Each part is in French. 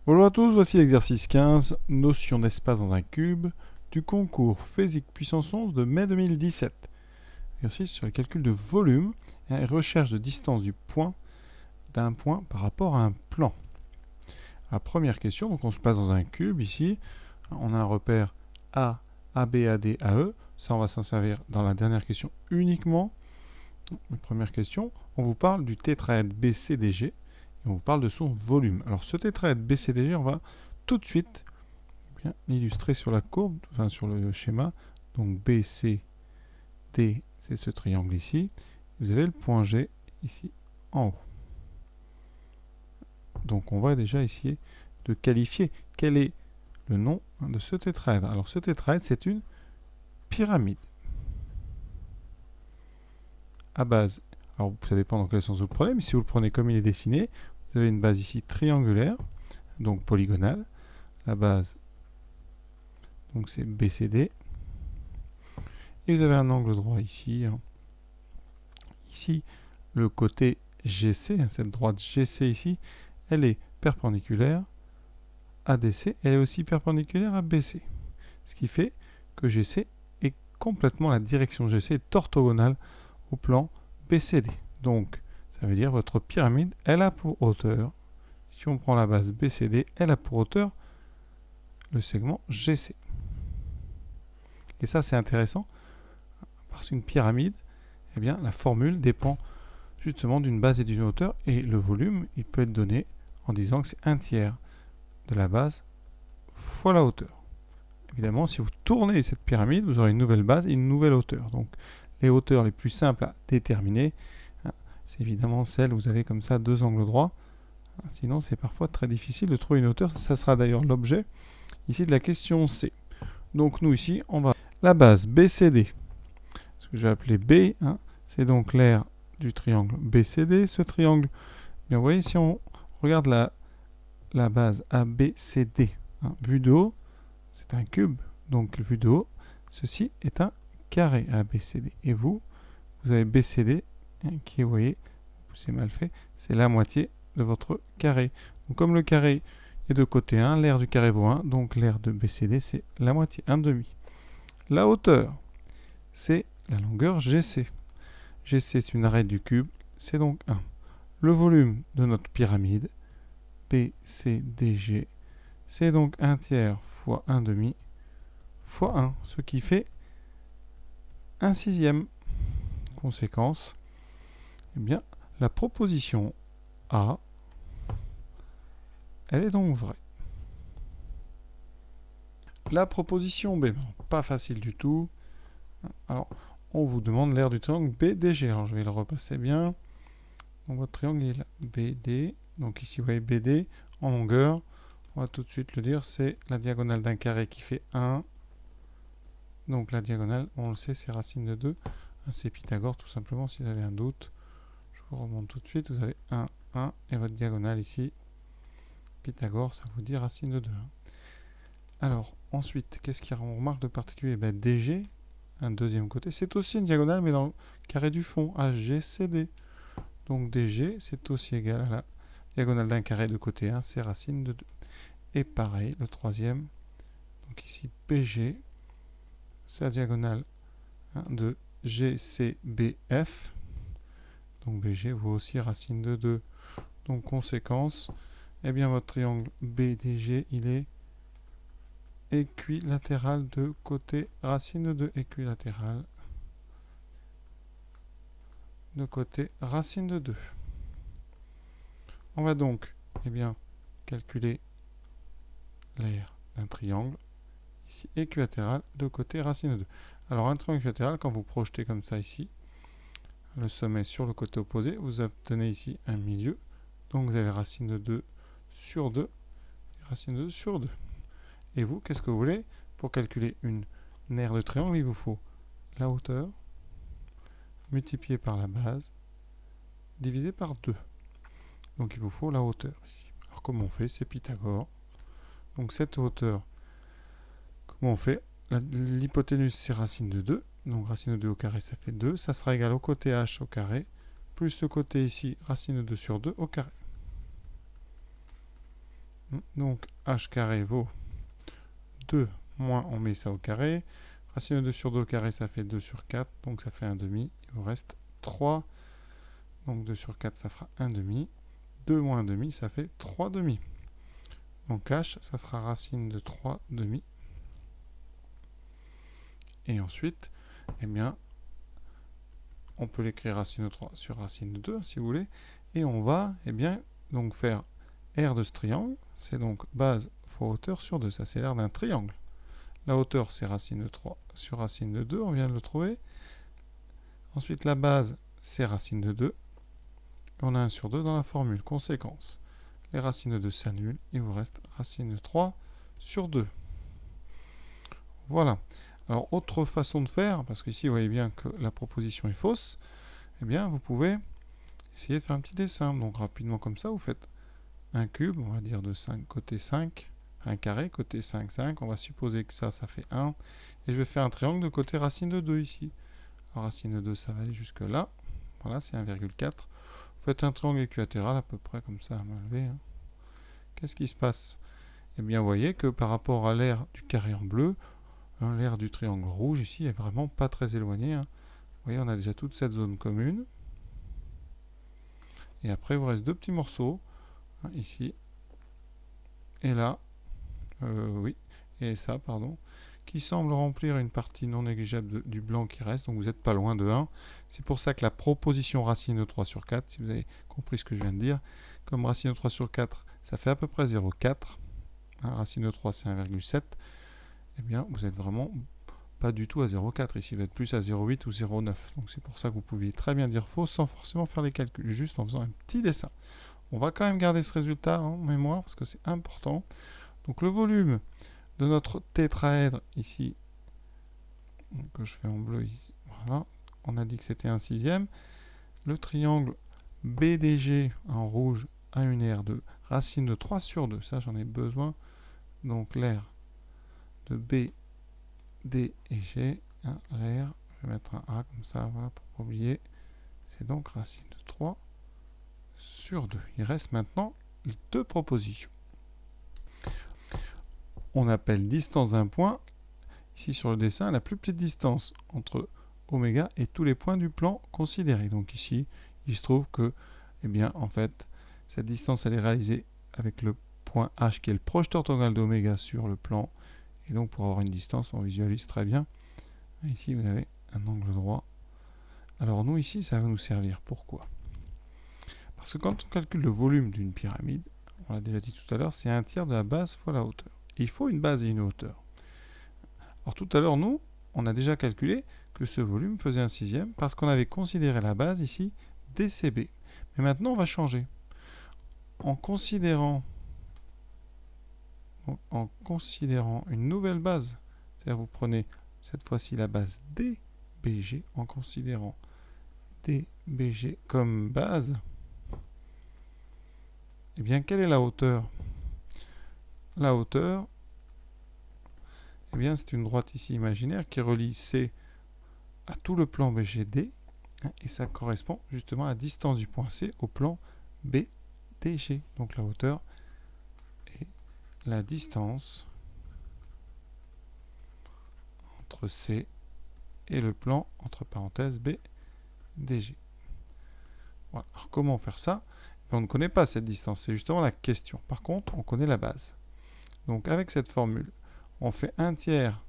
Bonjour à tous, voici l'exercice 15, notion d'espace dans un cube, du concours Physique puissance 11 de mai 2017. Exercice sur le calcul de volume et recherche de distance d'un point par rapport à un plan. La première question, donc on se place dans un cube ici, on a un repère A, AB, AD, AE, ça on va s'en servir dans la dernière question uniquement. La première question, on vous parle du tétraèdre BCDG, et on vous parle de son volume. Alors ce tétraèdre BCDG, on va tout de suite illustrer sur la courbe, enfin sur le schéma. Donc BCD, c'est ce triangle ici. Vous avez le point G ici en haut. Donc on va déjà essayer de qualifier quel est le nom de ce tétraèdre. Alors ce tétraèdre, c'est une pyramide. À base, alors ça dépend dans quel sens vous le prenez, mais si vous le prenez comme il est dessiné, vous avez une base ici triangulaire, donc polygonale. La base, donc c'est BCD. Et vous avez un angle droit ici. Ici, le côté GC, cette droite GC ici, elle est perpendiculaire à DC, elle est aussi perpendiculaire à BC. Ce qui fait que GC est complètement, la direction GC est orthogonale au plan BCD. Donc, ça veut dire que votre pyramide, elle a pour hauteur, si on prend la base BCD, elle a pour hauteur le segment GC. Et ça, c'est intéressant, parce qu'une pyramide, eh bien, la formule dépend justement d'une base et d'une hauteur, et le volume, il peut être donné en disant que c'est 1/3 de la base fois la hauteur. Évidemment, si vous tournez cette pyramide, vous aurez une nouvelle base et une nouvelle hauteur. Donc, les hauteurs les plus simples à déterminer, c'est évidemment celles où vous avez comme ça deux angles droits. Sinon, c'est parfois très difficile de trouver une hauteur. Ça sera d'ailleurs l'objet ici de la question C. Donc, nous ici, on va la base BCD, ce que je vais appeler B, c'est donc l'aire du triangle BCD. Ce triangle, bien, vous voyez, si on regarde la base ABCD, vue de haut, c'est un cube, donc vue de haut, ceci est un carré ABCD. Et vous avez BCD, qui, vous voyez, c'est mal fait, c'est la moitié de votre carré. Donc comme le carré est de côté 1, l'aire du carré vaut 1, donc l'aire de BCD, c'est la moitié, 1/2. La hauteur, c'est la longueur GC. GC, c'est une arête du cube, c'est donc 1. Le volume de notre pyramide, BCDG, c'est donc 1/3 fois 1/2 fois 1, ce qui fait 1/6. Conséquence, eh bien, la proposition A, elle est donc vraie. La proposition B, pas facile du tout. Alors, on vous demande l'aire du triangle BDG. Alors, je vais le repasser bien. Donc, votre triangle est là, BD. Donc, ici, vous voyez BD en longueur. On va tout de suite le dire, c'est la diagonale d'un carré qui fait 1. Donc, la diagonale, on le sait, c'est racine de 2. C'est Pythagore, tout simplement, si vous avez un doute. Je vous remonte tout de suite. Vous avez 1, 1, et votre diagonale ici, Pythagore, ça vous dit racine de 2. Alors, ensuite, qu'est-ce qu'on remarque de particulier? DG, un deuxième côté, c'est aussi une diagonale, mais dans le carré du fond, AGCD. Donc DG, c'est aussi égal à la diagonale d'un carré de côté 1, c'est racine de 2. Et pareil, le troisième, donc ici PG, c'est la diagonale de GCBF. Donc BG vaut aussi racine de 2. Donc conséquence, eh bien votre triangle BDG, il est équilatéral de côté racine de 2. Équilatéral de côté racine de 2. On va donc calculer l'aire d'un triangle ici équilatéral de côté racine de 2. Alors un triangle équilatéral, quand vous projetez comme ça ici, le sommet sur le côté opposé, vous obtenez ici un milieu. Donc vous avez racine de 2 sur 2, racine de 2 sur 2. Et vous, qu'est-ce que vous voulez? Pour calculer une aire de triangle, il vous faut la hauteur multipliée par la base divisé par 2. Donc il vous faut la hauteur ici. Alors comment on fait? C'est Pythagore. Donc cette hauteur, comment on fait? L'hypoténuse, c'est racine de 2. Donc racine de 2 au carré, ça fait 2. Ça sera égal au côté h au carré, plus le côté ici, racine de 2 sur 2 au carré. Donc h carré vaut 2 moins, on met ça au carré. Racine de 2 sur 2 au carré, ça fait 2 sur 4, donc ça fait 1 demi. Il vous reste 3. Donc 2 sur 4, ça fera 1 demi. 2 moins 1 demi, ça fait 3 demi. Donc h, ça sera racine de 3 demi. Et ensuite, eh bien, on peut l'écrire racine de 3 sur racine de 2, si vous voulez. Et on va, eh bien, donc faire R de ce triangle. C'est donc base fois hauteur sur 2. Ça, c'est l'aire d'un triangle. La hauteur, c'est racine de 3 sur racine de 2. On vient de le trouver. Ensuite, la base, c'est racine de 2. Et on a 1 sur 2 dans la formule. Conséquence. Les racines de 2 s'annulent. Il vous reste racine de 3 sur 2. Voilà. Alors, autre façon de faire, parce qu'ici, vous voyez bien que la proposition est fausse, eh bien, vous pouvez essayer de faire un petit dessin. Donc, rapidement comme ça, vous faites un cube, on va dire de 5 côté 5, un carré côté 5, 5. On va supposer que ça fait 1. Et je vais faire un triangle de côté racine de 2 ici. Alors, racine de 2, ça va aller jusque là. Voilà, c'est 1,4. Vous faites un triangle équilatéral à peu près comme ça, à main levée. Qu'est-ce qui se passe? Eh bien, vous voyez que par rapport à l'aire du carré en bleu, l'aire du triangle rouge ici est vraiment pas très éloignée. Vous voyez, on a déjà toute cette zone commune. Et après, il vous reste deux petits morceaux, ici et là, oui, et ça, pardon, qui semblent remplir une partie non négligeable du blanc qui reste, donc vous n'êtes pas loin de 1. C'est pour ça que la proposition racine de 3 sur 4, si vous avez compris ce que je viens de dire, comme racine de 3 sur 4, ça fait à peu près 0,4, racine de 3 c'est 1,7, eh bien vous êtes vraiment pas du tout à 0,4, ici vous êtes plus à 0,8 ou 0,9, donc c'est pour ça que vous pouviez très bien dire faux sans forcément faire les calculs, juste en faisant un petit dessin. On va quand même garder ce résultat en mémoire parce que c'est important. Donc le volume de notre tétraèdre ici, que je fais en bleu ici, voilà, on a dit que c'était 1/6. Le triangle BDG en rouge a une aire de racine de 3 sur 2, ça j'en ai besoin. Donc l'aire de B, D et G, l'aire, je vais mettre un A comme ça, voilà, pour ne pas oublier, c'est donc racine de 3 sur 2. Il reste maintenant les deux propositions. On appelle distance d'un point, ici sur le dessin, la plus petite distance entre oméga et tous les points du plan considéré. Donc ici, il se trouve que, eh bien, en fait, cette distance, elle est réalisée avec le point H qui est le projeteur orthogonal d'oméga sur le plan. Et donc, pour avoir une distance, on visualise très bien. Ici, vous avez un angle droit. Alors nous, ici, ça va nous servir. Pourquoi? Parce que quand on calcule le volume d'une pyramide, on l'a déjà dit tout à l'heure, c'est 1/3 de la base fois la hauteur. Et il faut une base et une hauteur. Alors tout à l'heure, nous, on a déjà calculé que ce volume faisait 1/6 parce qu'on avait considéré la base ici DCB. Mais maintenant, on va changer. En considérant une nouvelle base, c'est-à-dire vous prenez cette fois-ci la base DBG, en considérant DBG comme base, eh bien, quelle est la hauteur? La hauteur, eh bien, c'est une droite ici imaginaire qui relie C à tout le plan BGD, et ça correspond justement à la distance du point C au plan BDG. Donc la hauteur est la distance entre C et le plan, entre parenthèses, BDG. Voilà. Alors comment faire ça? On ne connaît pas cette distance, c'est justement la question. Par contre, on connaît la base. Donc avec cette formule, on fait 1/3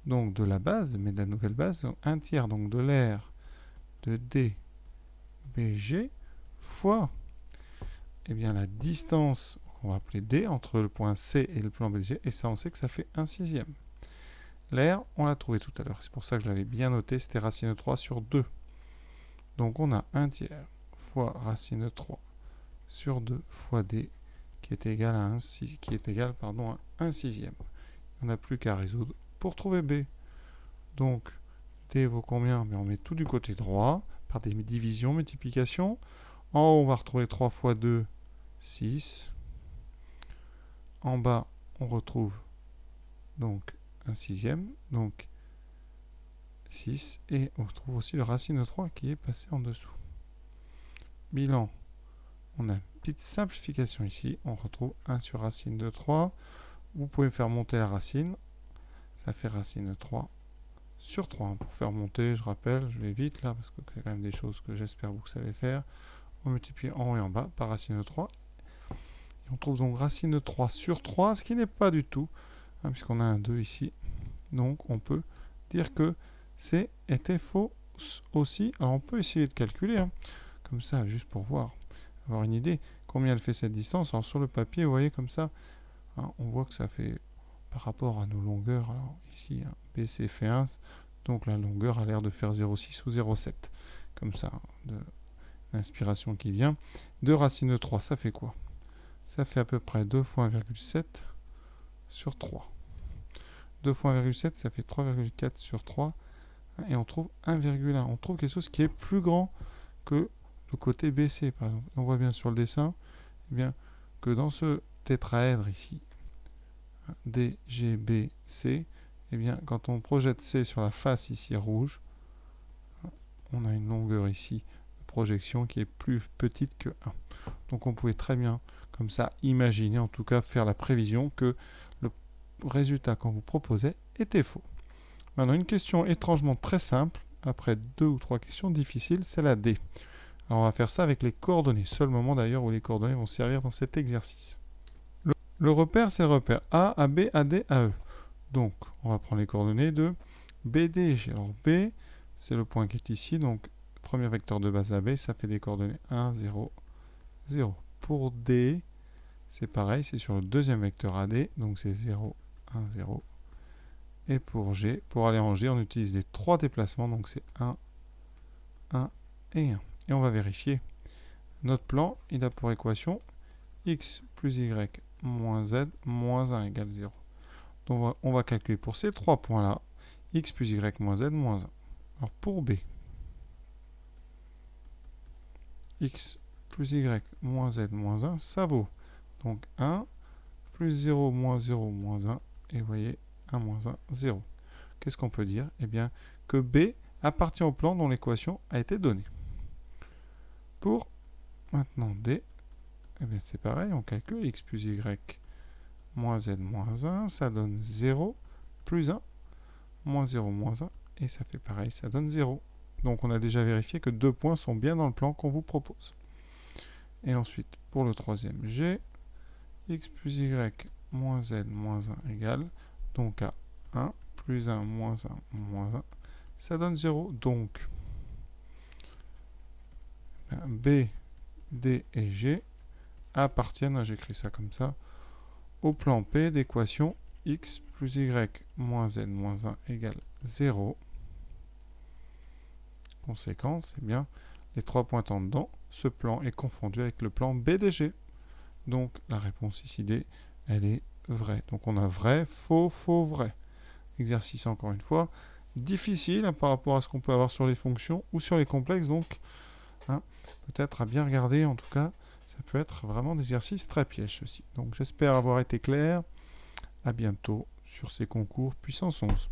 donc de la base, de la nouvelle base, donc 1/3 donc de l'aire de DBG fois eh bien, la distance qu'on va appeler D entre le point C et le plan BDG, et ça on sait que ça fait 1/6. L'aire, on l'a trouvé tout à l'heure, c'est pour ça que je l'avais bien noté, c'était racine de 3 sur 2. Donc on a 1/3 fois racine de 3 sur 2 fois D qui est égal à 1/6. On n'a plus qu'à résoudre pour trouver B. Donc D vaut combien? On met tout du côté droit par des divisions, multiplications. En haut, on va retrouver 3 fois 2, 6. En bas, on retrouve donc 1/6, donc 6. Et on retrouve aussi le racine de 3 qui est passé en dessous. Bilan, on a petite simplification ici. On retrouve 1 sur racine de 3. Vous pouvez faire monter la racine. Ça fait racine de 3 sur 3. Pour faire monter, je rappelle, je vais vite là, parce que c'est quand même des choses que j'espère que vous savez faire. On multiplie en haut et en bas par racine de 3. Et on trouve donc racine de 3 sur 3, ce qui n'est pas du tout, puisqu'on a un 2 ici. Donc on peut dire que C était faux aussi. Alors on peut essayer de calculer, comme ça, juste pour voir, avoir une idée combien elle fait cette distance. Alors sur le papier, vous voyez comme ça, on voit que ça fait par rapport à nos longueurs. Alors ici, BC fait 1, donc la longueur a l'air de faire 0,6 ou 0,7. Comme ça, de l'inspiration qui vient. 2 racine de 3, ça fait quoi? Ça fait à peu près 2 fois 1,7 sur 3. 2 fois 1,7, ça fait 3,4 sur 3. Et on trouve 1,1. On trouve quelque chose qui est plus grand que le côté BC, par exemple. On voit bien sur le dessin bien, que dans ce tétraèdre ici, DGBC, eh bien, quand on projette C sur la face ici rouge, on a une longueur ici de projection qui est plus petite que 1. Donc on pouvait très bien, comme ça, imaginer, en tout cas faire la prévision que le résultat qu'on vous proposait était faux. Maintenant, une question étrangement très simple, après 2 ou 3 questions difficiles, c'est la D. Alors on va faire ça avec les coordonnées, seul moment d'ailleurs où les coordonnées vont servir dans cet exercice. Le repère, c'est le repère A, AB, AD, AE. Donc, on va prendre les coordonnées de B, D et G. Alors B, c'est le point qui est ici, donc premier vecteur de base AB, ça fait des coordonnées 1, 0, 0. Pour D, c'est pareil, c'est sur le deuxième vecteur AD, donc c'est 0, 1, 0. Et pour G, pour aller en G, on utilise les 3 déplacements, donc c'est 1, 1 et 1. Et on va vérifier. Notre plan, il a pour équation x plus y moins z moins 1 égale 0. Donc on va calculer pour ces 3 points-là, x plus y moins z moins 1. Alors pour B, x plus y moins z moins 1, ça vaut donc 1 plus 0 moins 0 moins 1, et vous voyez 1 moins 1, 0. Qu'est-ce qu'on peut dire? Eh bien que B appartient au plan dont l'équation a été donnée. Pour maintenant D, eh bien c'est pareil, on calcule x plus y moins z moins 1, ça donne 0 plus 1, moins 0 moins 1, et ça fait pareil, ça donne 0. Donc on a déjà vérifié que 2 points sont bien dans le plan qu'on vous propose. Et ensuite, pour le troisième G, x plus y moins z moins 1 égale, donc à 1 plus 1 moins 1 moins 1, ça donne 0. Donc, B, D et G appartiennent, j'écris ça comme ça, au plan P d'équation x plus y moins z moins 1 égale 0. Conséquence, eh bien, les 3 points en dedans, ce plan est confondu avec le plan BDG. Donc la réponse ici D, elle est vraie. Donc on a vrai, faux, faux, vrai. Exercice encore une fois difficile par rapport à ce qu'on peut avoir sur les fonctions ou sur les complexes. Donc peut-être à bien regarder, en tout cas, ça peut être vraiment des exercices très pièges aussi. Donc j'espère avoir été clair. À bientôt sur ces concours puissance 11.